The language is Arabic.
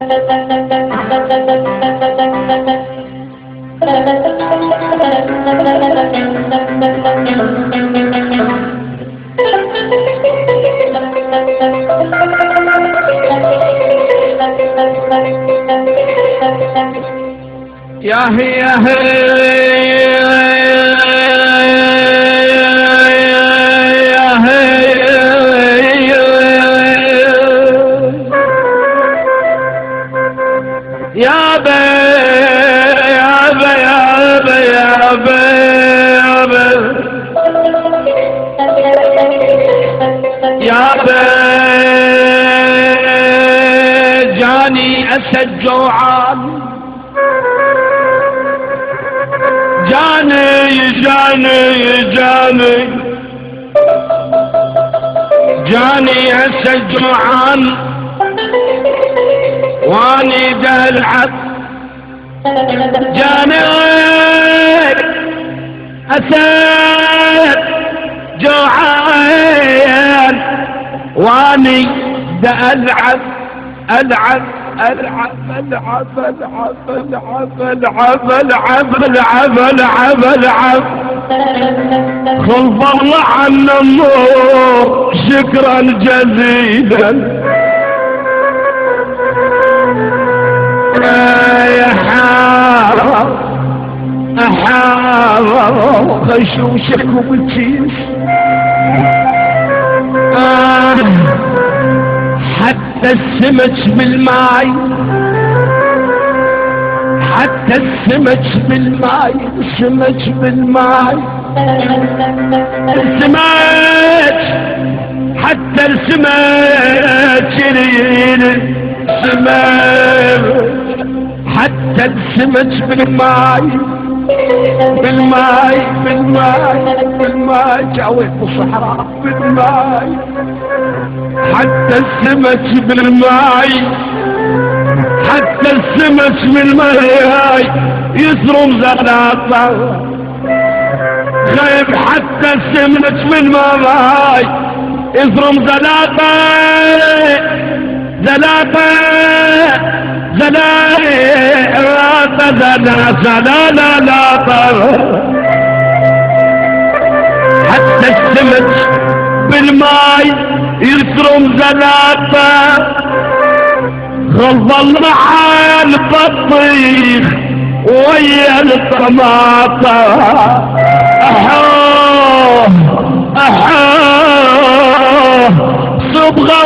يا جاني أسد جوعان، جاني أسد جوعان واني دلعب. جاني أسد جوعان واني دلعب ألعب ألعب ألعب ألعب ألعب ألعب ألعب ألعب ألعب ألعب. خلف الله عنا النور شكرا جزيلا. يا حارة أحارة خشوشك وبتشيش حتى السمك بالماي، حتى السمك بالماي، السمك بالماي، السمك حتى السمك السمك حتى السمك بالماي بالماي بالماي بالماي جاويت بالصحراء بالماي. حتى السمك بالماي، حتى السمك بالماي يزرم زلاطة غيب. حتى السمك بالماي يزرم زلاطة زلاطة زلاطة زلاطة. حتى السمك بالماي يسرم زلاطة غلظ المعى البطيخ ويا الطماطة. أحوه أحوه صبغة